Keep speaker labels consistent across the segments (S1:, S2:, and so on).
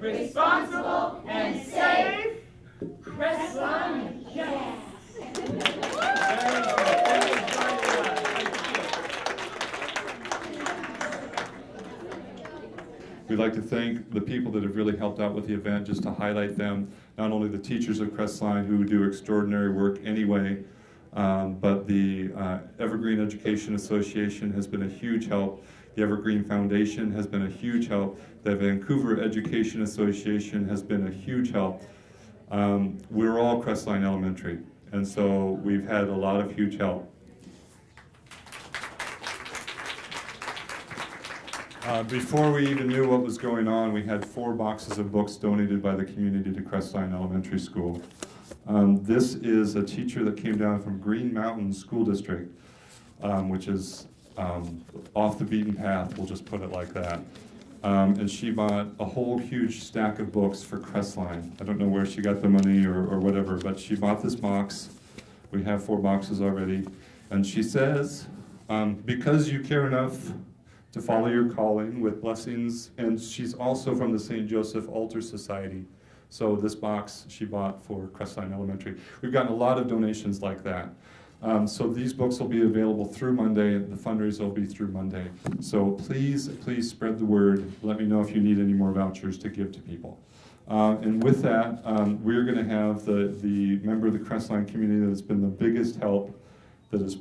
S1: responsible, and safe. Crestline, yes.
S2: We'd like to thank the people that have really helped out with the event, just to highlight them, not only the teachers of Crestline who do extraordinary work anyway, but the Evergreen Education Association has been a huge help. The Evergreen Foundation has been a huge help. The Vancouver Education Association has been a huge help. We're all Crestline Elementary, and so we've had a lot of huge help. Before we even knew what was going on, we had 4 boxes of books donated by the community to Crestline Elementary School. This is a teacher that came down from Green Mountain School District, which is off the beaten path, we'll just put it like that. And she bought a whole huge stack of books for Crestline. I don't know where she got the money or whatever, but she bought this box. We have 4 boxes already. And she says, because you care enough to follow your calling with blessings, and she's also from the St. Joseph Altar Society. So this box she bought for Crestline Elementary. We've gotten a lot of donations like that. So these books will be available through Monday, and the fundraiser will be through Monday. So please, please spread the word. Let me know if you need any more vouchers to give to people. And with that, we're gonna have the member of the Crestline community that's been the biggest help, that has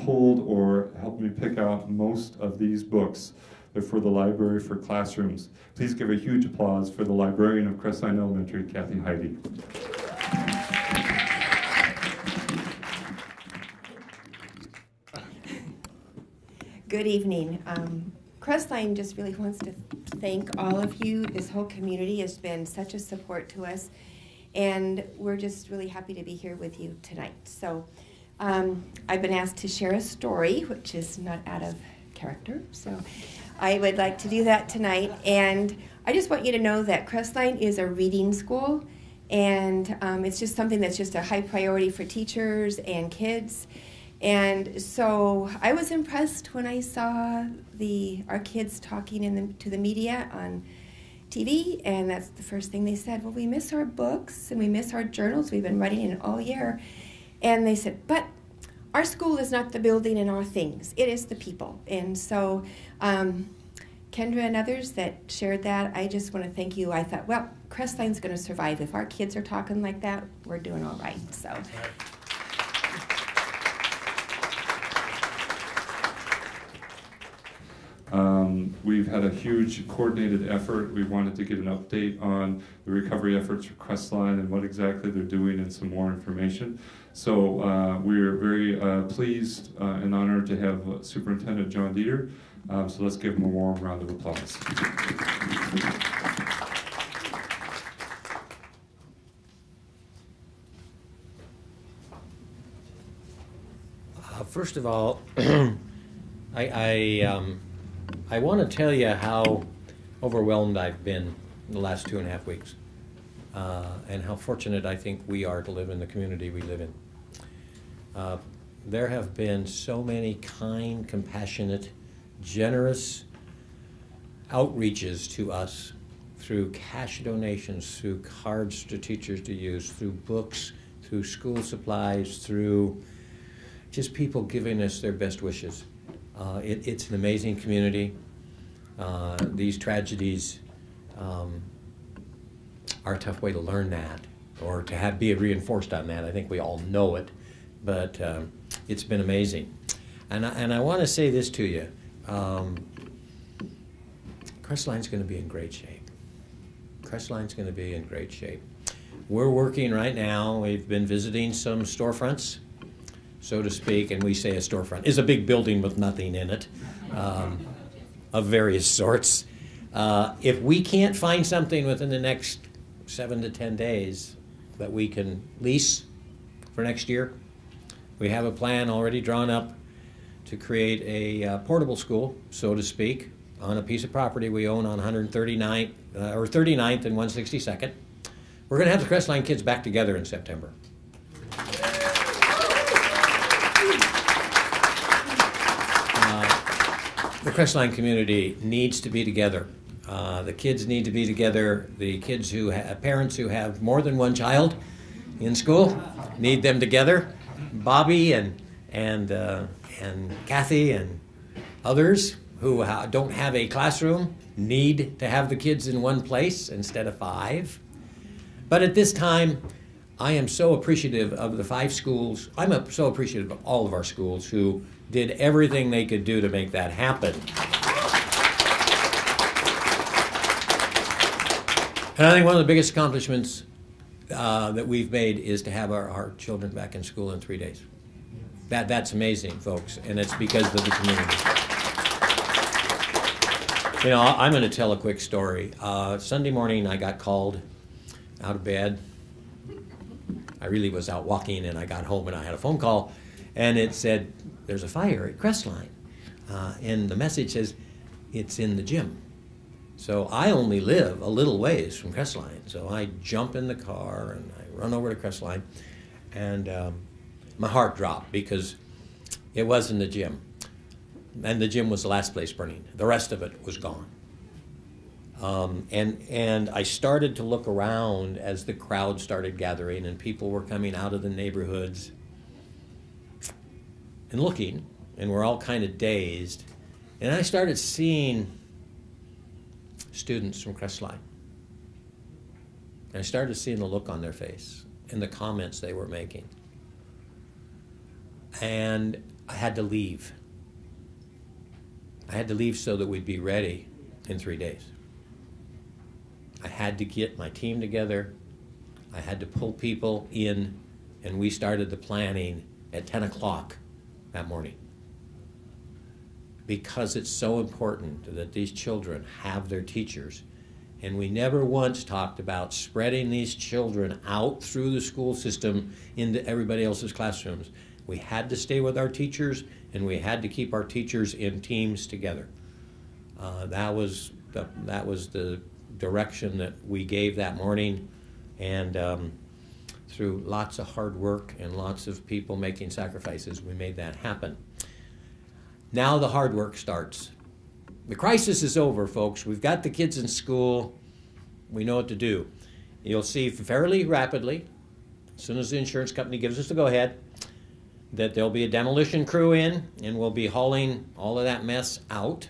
S2: pulled or helped me pick out most of these books. They're for the library for classrooms. Please give a huge applause for the librarian of Crestline Elementary, Kathy Heidi.
S3: Good evening. Crestline just really wants to thank all of you. This whole community has been such a support to us, and we're just really happy to be here with you tonight. So I've been asked to share a story, which is not out of character, so I would like to do that tonight. And I just want you to know that Crestline is a reading school, and it's just something that's just a high priority for teachers and kids. And so I was impressed when I saw our kids talking to the media on TV, and that's the first thing they said. Well, we miss our books and we miss our journals. We've been writing in all year. And they said, but our school is not the building and our things. It is the people. And so Kendra and others that shared that, I just want to thank you. I thought, well, Crestline's going to survive. If our kids are talking like that, we're doing all right. So.
S2: We've had a huge coordinated effort. We wanted to get an update on the recovery efforts for Crestline and what exactly they're doing and some more information. So we're very pleased and honored to have Superintendent John Deeder. So let's give him a warm round of applause.
S4: First of all, I want to tell you how overwhelmed I've been in the last 2.5 weeks, and how fortunate I think we are to live in the community we live in. There have been so many kind, compassionate, generous outreaches to us through cash donations, through cards to teachers to use, through books, through school supplies, through just people giving us their best wishes. It's an amazing community. These tragedies are a tough way to learn that, or to be reinforced on that. I think we all know it, but it's been amazing. And I want to say this to you. Crestline's going to be in great shape. Crestline's going to be in great shape. We're working right now. We've been visiting some storefronts, so to speak, and we say a storefront is a big building with nothing in it, of various sorts. If we can't find something within the next 7 to 10 days that we can lease for next year, we have a plan already drawn up to create a portable school, so to speak, on a piece of property we own on 139th or 39th and 162nd. We're going to have the Crestline kids back together in September. The Crestline community needs to be together The kids need to be together. The kids who parents who have more than one child in school need them together. Bobby and Kathy and others who don't have a classroom need to have the kids in one place instead of 5. But at this time, I am so appreciative of the 5 schools. I'm so appreciative of all of our schools who did everything they could do to make that happen. And I think one of the biggest accomplishments that we've made is to have our children back in school in 3 days. That's amazing, folks, and it's because of the community. You know, I'm going to tell a quick story. Sunday morning, I got called out of bed. I really was out walking, and I got home, and I had a phone call, and it said, there's a fire at Crestline. And the message says, it's in the gym. So I only live a little ways from Crestline. So I jump in the car, and I run over to Crestline, and my heart dropped because it was in the gym. And the gym was the last place burning. The rest of it was gone. And I started to look around as the crowd started gathering and people were coming out of the neighborhoods and looking, and we're all kind of dazed. And I started seeing students from Crestline. And I started seeing the look on their face and the comments they were making. And I had to leave. I had to leave so that we'd be ready in 3 days. I had to get my team together. I had to pull people in, and we started the planning at 10 o'clock that morning. Because it's so important that these children have their teachers. And we never once talked about spreading these children out through the school system into everybody else's classrooms. We had to stay with our teachers, and we had to keep our teachers in teams together. That was the direction that we gave that morning, and through lots of hard work and lots of people making sacrifices, we made that happen. Now the hard work starts. The crisis is over, folks. We've got the kids in school. We know what to do. You'll see fairly rapidly, as soon as the insurance company gives us the go-ahead, that there'll be a demolition crew in, and we'll be hauling all of that mess out.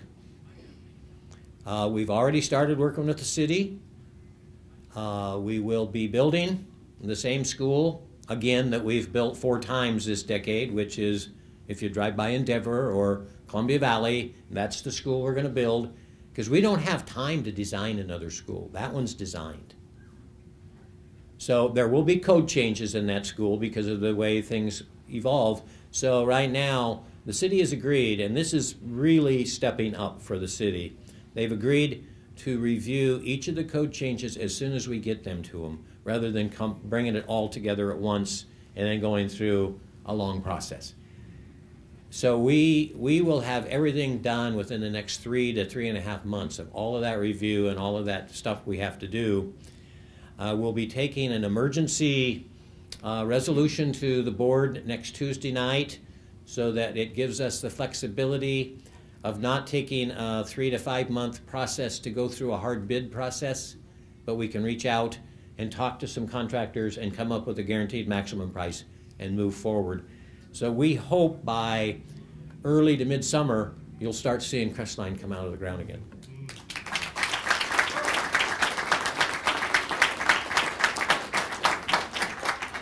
S4: We've already started working with the city. We will be building the same school, again, that we've built 4 times this decade, which is, if you drive by Endeavor or Columbia Valley, that's the school we're going to build, because we don't have time to design another school. That one's designed. So there will be code changes in that school because of the way things evolve. So right now, the city has agreed, and this is really stepping up for the city. They've agreed to review each of the code changes as soon as we get them to them, rather than bringing it all together at once and then going through a long process. So we will have everything done within the next 3 to 3.5 months of all of that review and all of that stuff we have to do. We'll be taking an emergency resolution to the board next Tuesday night so that it gives us the flexibility of not taking a 3 to 5 month process to go through a hard bid process, but we can reach out and talk to some contractors and come up with a guaranteed maximum price and move forward. So we hope by early to midsummer, you'll start seeing Crestline come out of the ground again.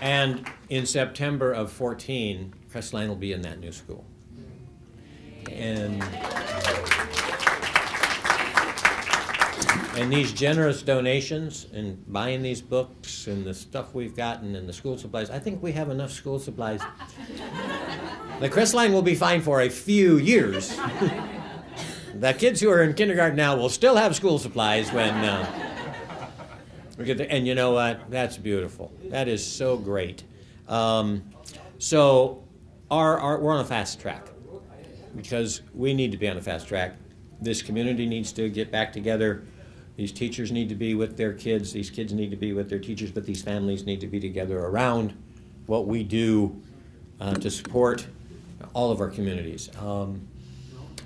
S4: And in September of 14, Crestline will be in that new school. And these generous donations and buying these books and the stuff we've gotten and the school supplies, I think we have enough school supplies. The Crestline will be fine for a few years. The kids who are in kindergarten now will still have school supplies when we get there. And you know what? That's beautiful. That is so great. So we're on a fast track because we need to be on a fast track. This community needs to get back together. These teachers need to be with their kids. These kids need to be with their teachers, but these families need to be together around what we do to support all of our communities.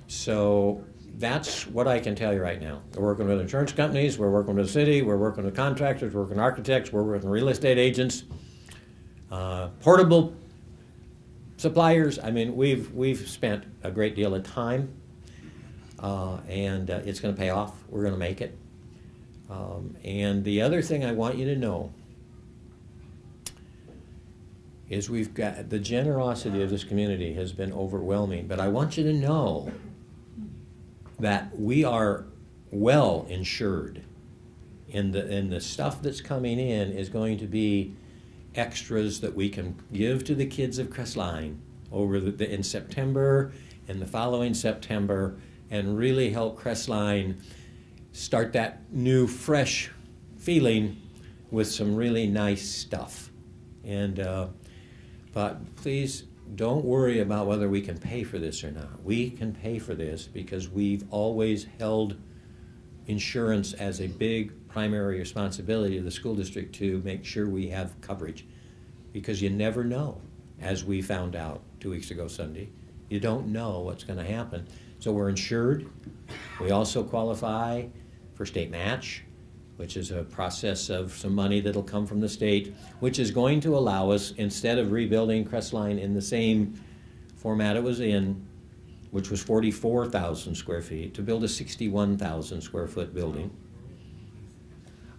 S4: So that's what I can tell you right now. We're working with insurance companies, we're working with the city, we're working with contractors, we're working with architects, we're working with real estate agents, portable suppliers. I mean, we've spent a great deal of time, and it's going to pay off. We're going to make it. And the other thing I want you to know is we've got the generosity of this community has been overwhelming. But I want you to know that we are well insured, and the stuff that's coming in is going to be extras that we can give to the kids of Crestline over in September and the following September, and really help Crestline start that new, fresh feeling with some really nice stuff. And but please don't worry about whether we can pay for this or not. We can pay for this because we've always held insurance as a big primary responsibility of the school district to make sure we have coverage, because you never know, as we found out 2 weeks ago Sunday. You don't know what's going to happen. So we're insured. We also qualify for state match, which is a process of some money that'll come from the state, which is going to allow us, instead of rebuilding Crestline in the same format it was in, which was 44,000 square feet, to build a 61,000 square foot building,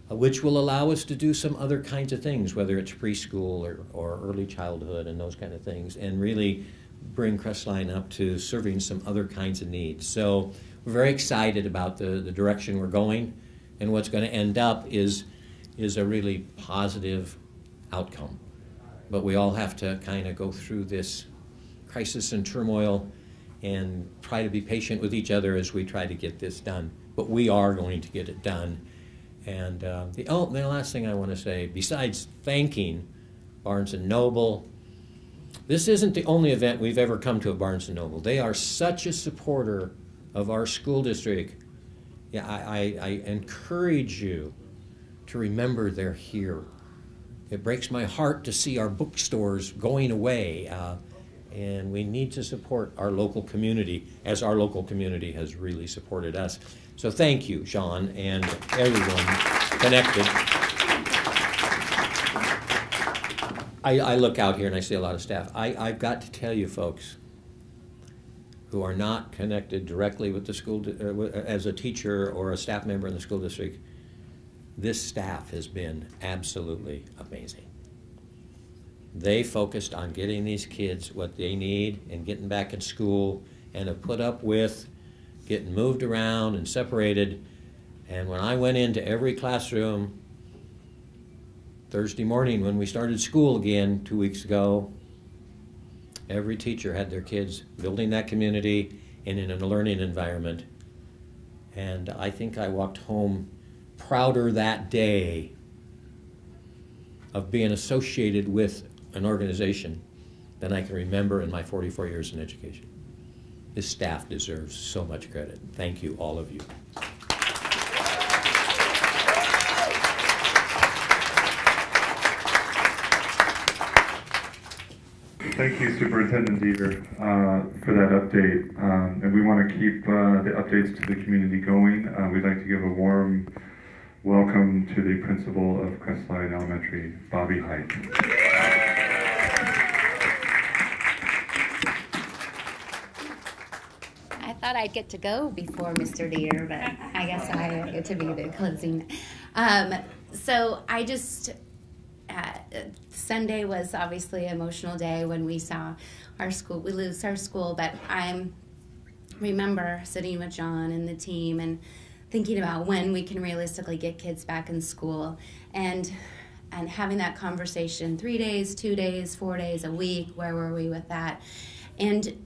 S4: which will allow us to do some other kinds of things, whether it's preschool or early childhood and those kind of things, and really bring Crestline up to serving some other kinds of needs. So we're very excited about the direction we're going, and what's going to end up is a really positive outcome. But we all have to kind of go through this crisis and turmoil and try to be patient with each other as we try to get this done. But we are going to get it done. And the last thing I want to say, besides thanking Barnes Noble, this isn't the only event we've ever come to at Barnes Noble. They are such a supporter of our school district. Yeah, I encourage you to remember they're here. It breaks my heart to see our bookstores going away, and we need to support our local community, as our local community has really supported us. So thank you, Sean, and everyone connected. I look out here and I see a lot of staff. I've got to tell you, folks, who are not connected directly with the school, as a teacher or a staff member in the school district, this staff has been absolutely amazing. They focused on getting these kids what they need and getting back in school, and have put up with getting moved around and separated. And when I went into every classroom Thursday morning when we started school again 2 weeks ago, every teacher had their kids building that community and in a learning environment. And I think I walked home prouder that day of being associated with an organization than I can remember in my 44 years in education. This staff deserves so much credit. Thank you, all of you.
S2: Thank you, Superintendent Deeder, for that update. And we want to keep the updates to the community going. We'd like to give a warm welcome to the principal of Crestline Elementary, Bobby Height.
S5: I thought I'd get to go before Mr. Deeder, but I guess I get to be the closing. So I just, Sunday was obviously an emotional day when we saw our school, we lose our school, but I remember sitting with John and the team and thinking about when we can realistically get kids back in school, and having that conversation, 3 days, 2 days, 4 days, a week, where were we with that? And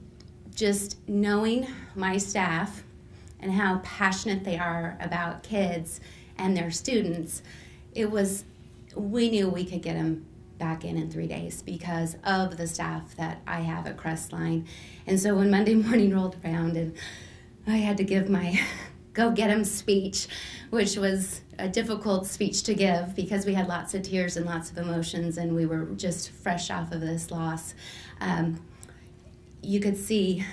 S5: just knowing my staff and how passionate they are about kids and their students, we knew we could get them back in 3 days because of the staff that I have at Crestline. And so when Monday morning rolled around and I had to give my go get 'em speech, which was a difficult speech to give because we had lots of tears and lots of emotions and we were just fresh off of this loss, you could see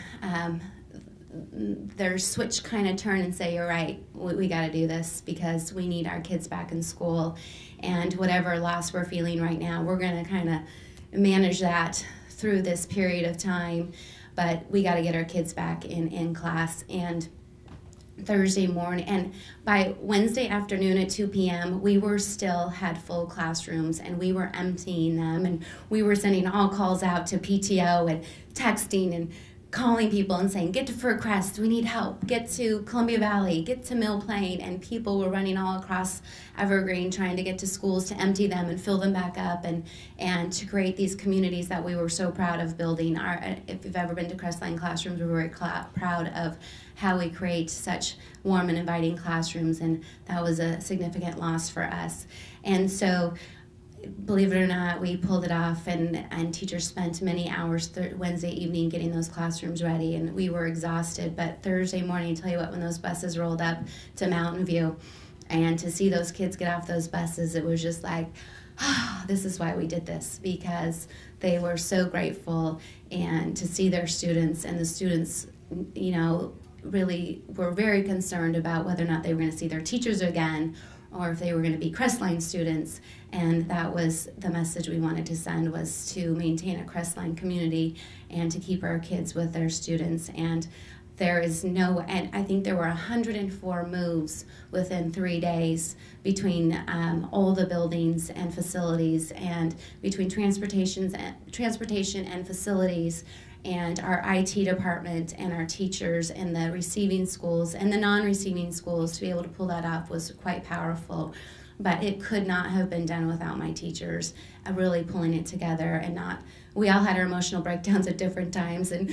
S5: their switch kind of turn and say, you're right, we got to do this because we need our kids back in school. And whatever loss we're feeling right now, we're going to kind of manage that through this period of time. But we got to get our kids back in class. And Thursday morning, and by Wednesday afternoon at 2 p.m., we were still had full classrooms, and we were emptying them, and we were sending all calls out to PTO and texting and calling people and saying, get to Fir Crest, we need help, get to Columbia Valley, get to Mill Plain, and people were running all across Evergreen trying to get to schools to empty them and fill them back up and to create these communities that we were so proud of building. If you've ever been to Crestline classrooms, we're very proud of how we create such warm and inviting classrooms, and that was a significant loss for us. And so, believe it or not, we pulled it off, and teachers spent many hours Wednesday evening getting those classrooms ready, and we were exhausted. But Thursday morning, tell you what, when those buses rolled up to Mountain View, and to see those kids get off those buses, it was just like, oh, this is why we did this, because they were so grateful, and to see their students, and the students, you know, really were very concerned about whether or not they were going to see their teachers again, or if they were going to be Crestline students. And that was the message we wanted to send, was to maintain a Crestline community and to keep our kids with their students. And there is and I think there were 104 moves within 3 days between all the buildings and facilities, and between transportation and facilities, and our IT department and our teachers and the receiving schools and the non-receiving schools. To be able to pull that off was quite powerful. But it could not have been done without my teachers really pulling it together. And we all had our emotional breakdowns at different times, and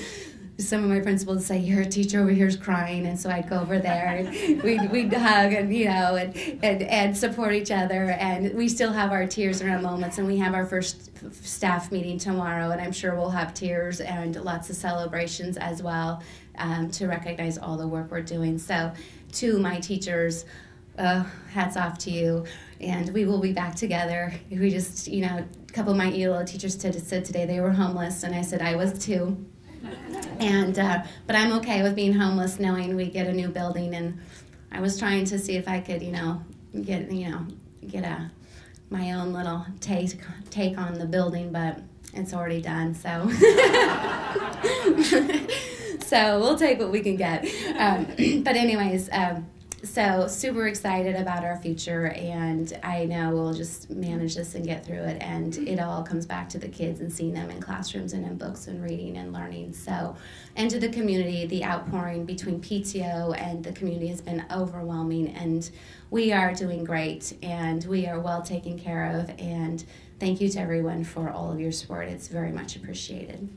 S5: some of my principals would say, your teacher over here is crying, and so I'd go over there, and we'd hug, and you know, and support each other. And we still have our tears around moments, and we have our first staff meeting tomorrow, and I'm sure we'll have tears and lots of celebrations as well, to recognize all the work we're doing. So to my teachers, hats off to you, and we will be back together. We just, you know, a couple of my ELO teachers said today they were homeless, and I said I was too. And but I'm okay with being homeless, knowing we get a new building. And I was trying to see if I could, get my own little take on the building, but it's already done. So so we'll take what we can get. But anyways. So super excited about our future, and I know we'll just manage this and get through it, and it all comes back to the kids and seeing them in classrooms and in books and reading and learning. So, and to the community, the outpouring between PTO and the community has been overwhelming, and we are doing great, and we are well taken care of, and thank you to everyone for all of your support. It's very much appreciated.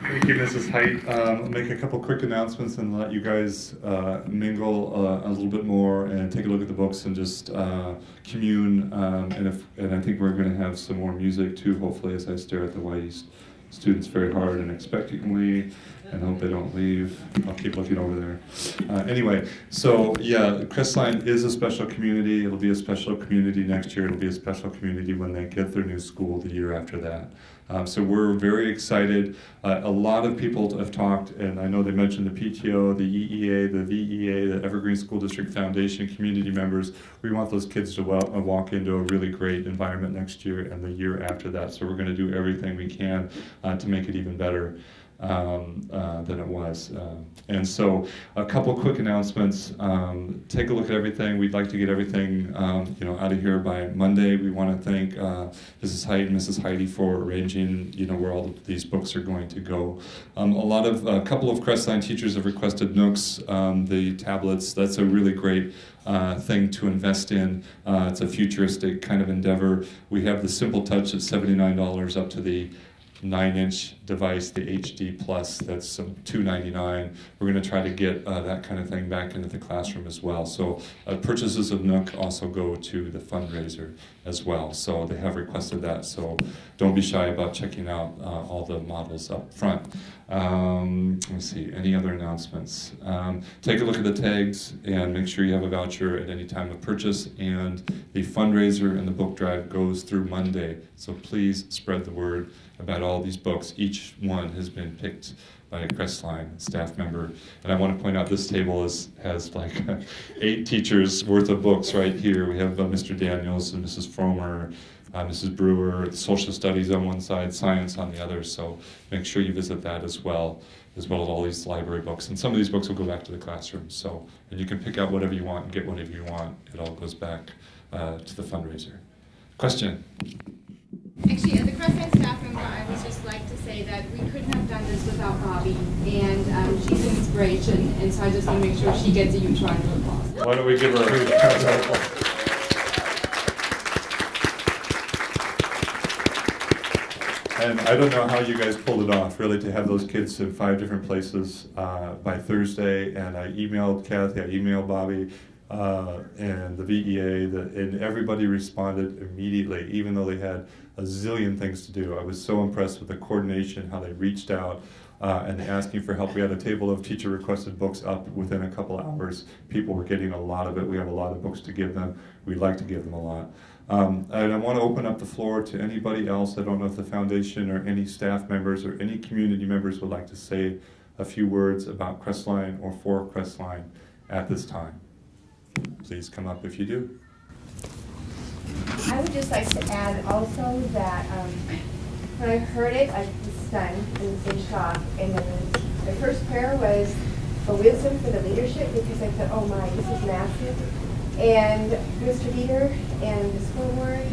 S2: Thank you, Mrs. Height. I'll make a couple quick announcements and let you guys mingle a little bit more and take a look at the books and just commune. And I think we're going to have some more music too, hopefully, as I stare at the white students very hard and expectantly, and hope they don't leave. I'll keep looking over there. Anyway, so yeah, Crestline is a special community. It'll be a special community next year. It'll be a special community when they get their new school the year after that. So we're very excited. A lot of people have talked, and I know they mentioned the PTO, the EEA, the VEA, the Evergreen School District Foundation, community members. We want those kids to walk into a really great environment next year and the year after that. So we're going to do everything we can to make it even better than it was. And so a couple quick announcements. Take a look at everything. We'd like to get everything out of here by Monday. We want to thank Mrs. Height and Mrs. Heidi for arranging where all of these books are going to go. A couple of Crestline teachers have requested Nooks, the tablets. That's a really great thing to invest in. It's a futuristic kind of endeavor. We have the Simple Touch at $79 up to the 9-inch device, the HD Plus, that's $299. We're going to try to get that kind of thing back into the classroom as well. So purchases of Nook also go to the fundraiser as well. So they have requested that. So don't be shy about checking out all the models up front. Let me see, any other announcements? Take a look at the tags and make sure you have a voucher at any time of purchase. And the fundraiser and the book drive goes through Monday. So please spread the word about all these books. Each one has been picked by a Crestline staff member. And I want to point out this table has like 8 teachers worth of books right here. We have Mr. Daniels and Mrs. Fromer, Mrs. Brewer, social studies on one side, science on the other. So make sure you visit that as well as all these library books. And some of these books will go back to the classroom. So, and you can pick out whatever you want and get whatever you want. It all goes back to the fundraiser. Question?
S6: Actually, as a Crestline staff member, I would just like to say that we couldn't have done this without Bobby, and she's an inspiration, and so I just want to make sure she gets a huge round of applause.
S2: Why don't we give her a huge round of applause? And I don't know how you guys pulled it off, really, to have those kids in 5 different places by Thursday, and I emailed Kathy, I emailed Bobby, and the VEA, and everybody responded immediately, even though they had a zillion things to do. I was so impressed with the coordination, how they reached out and asking for help. We had a table of teacher-requested books up within a couple hours. People were getting a lot of it. We have a lot of books to give them. We'd like to give them a lot. And I want to open up the floor to anybody else. I don't know if the foundation or any staff members or any community members would like to say a few words about Crestline or for Crestline at this time. Please come up if you do.
S3: I would just like to add also that when I heard it, I was stunned and in shock. And then the first prayer was for wisdom for the leadership, because I thought, oh my, this is massive. And Mr. Deeder and the school board,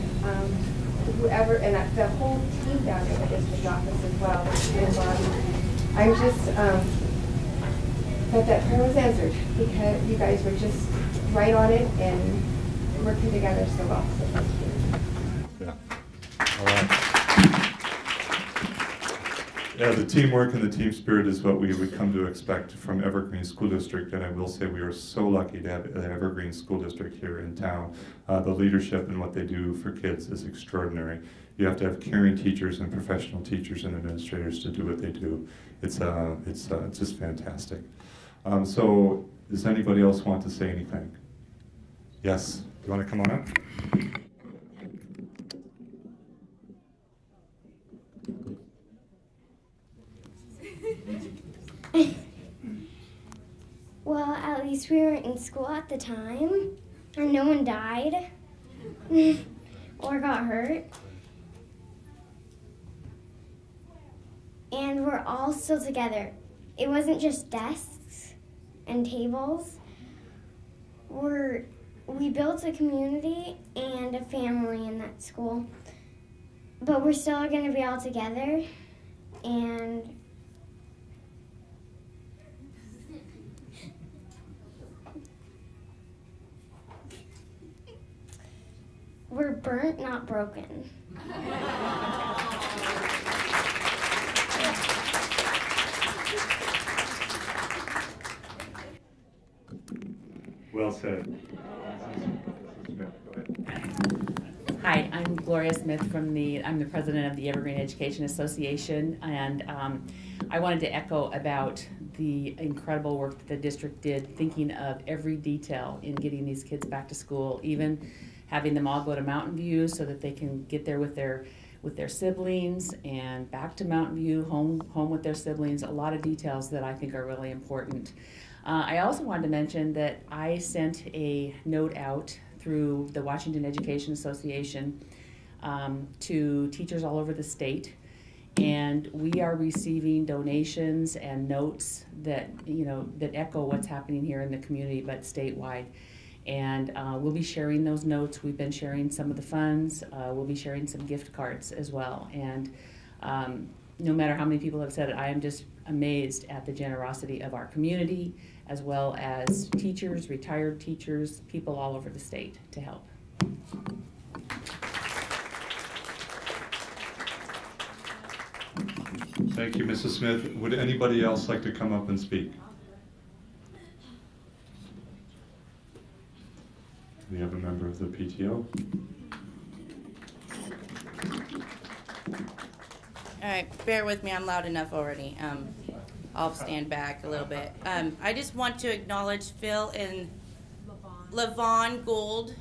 S3: whoever, and the whole team down there at the district office as well, I'm just that prayer was answered, because you guys were just right on it and working together so well. So thank you.
S2: Yeah. All right. Yeah, the teamwork and the team spirit is what we would come to expect from Evergreen School District, and I will say we are so lucky to have the Evergreen School District here in town. The leadership and what they do for kids is extraordinary. You have to have caring teachers and professional teachers and administrators to do what they do. It's just fantastic. So, does anybody else want to say anything? Yes, you want to come on up?
S7: Well, at least we were in school at the time, and no one died or got hurt. And we're all still together. It wasn't just desks and tables. We built a community and a family in that school. But we're still going to be all together, and we're burnt, not broken.
S2: Well said.
S8: Hi, I'm Gloria Smith I'm the president of the Evergreen Education Association, and I wanted to echo about the incredible work that the district did, thinking of every detail in getting these kids back to school, even having them all go to Mountain View so that they can get there with their siblings, and back to Mountain View, home with their siblings. A lot of details that I think are really important. I also wanted to mention that I sent a note out through the Washington Education Association to teachers all over the state, and we are receiving donations and notes that echo what's happening here in the community, but statewide. And we'll be sharing those notes. We've been sharing some of the funds. We'll be sharing some gift cards as well. And no matter how many people have said it, I am just amazed at the generosity of our community, as well as teachers, retired teachers, people all over the state to help.
S2: Thank you, Mrs. Smith. Would anybody else like to come up and speak? We have a member of the PTO.
S9: All right, bear with me, I'm loud enough already. I'll stand back a little bit. I just want to acknowledge Phil and Lavon Gould,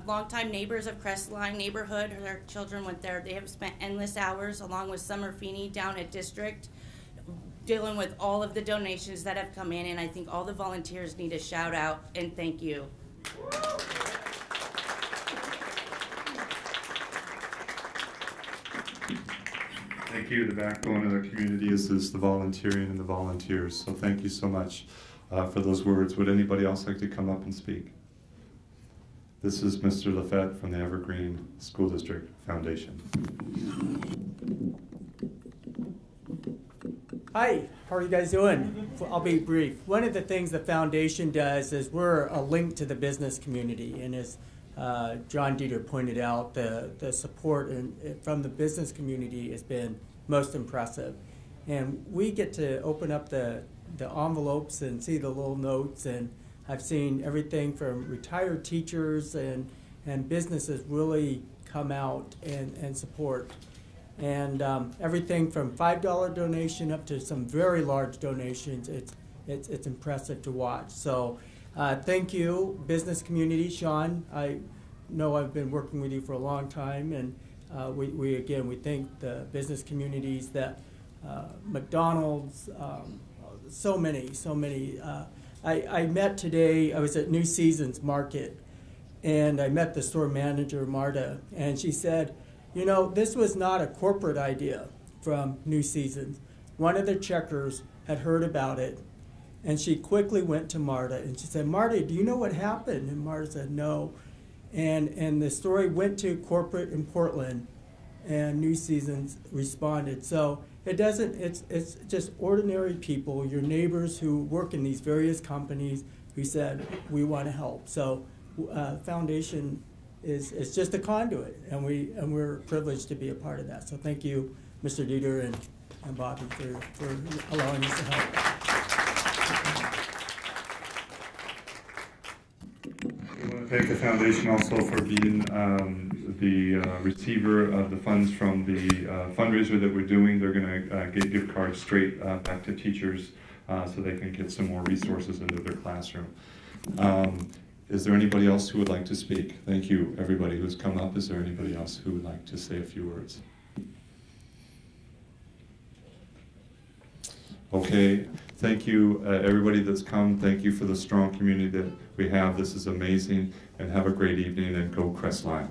S9: longtime neighbors of Crestline neighborhood. Their children went there. They have spent endless hours along with Summer Feeney down at District dealing with all of the donations that have come in, and I think all the volunteers need a shout out and thank you.
S2: Thank you. The backbone of the community is the volunteering and the volunteers. So thank you so much for those words. Would anybody else like to come up and speak? This is Mr. Lafette from the Evergreen School District Foundation.
S10: Hi, how are you guys doing? I'll be brief. One of the things the foundation does is we're a link to the business community, and as John Deeder pointed out, the support from the business community has been most impressive. And we get to open up the envelopes and see the little notes, and I've seen everything from retired teachers and businesses really come out and support. And everything from $5 donation up to some very large donations, it's impressive to watch. So thank you, business community. Sean, I know I've been working with you for a long time, and we thank the business communities that McDonald's, so many. I met today, I was at New Seasons Market, and I met the store manager, Marta, and she said, you know, this was not a corporate idea from New Seasons. One of the checkers had heard about it, and she quickly went to Marta, and she said, Marta, do you know what happened? And Marta said, no. And the story went to corporate in Portland, and New Seasons responded. So it's just ordinary people, your neighbors who work in these various companies who said, we want to help. So foundation is just a conduit, and we're privileged to be a part of that. So thank you, Mr. Deeder and Bobby, for allowing us to help.
S2: I want to thank the foundation also for being the receiver of the funds from the fundraiser that we're doing. They're going to get gift cards straight back to teachers so they can get some more resources into their classroom. Is there anybody else who would like to speak? Thank you, everybody who's come up. Is there anybody else who would like to say a few words? Okay, thank you, everybody that's come. Thank you for the strong community that we have. This is amazing, and have a great evening, and go Crestline.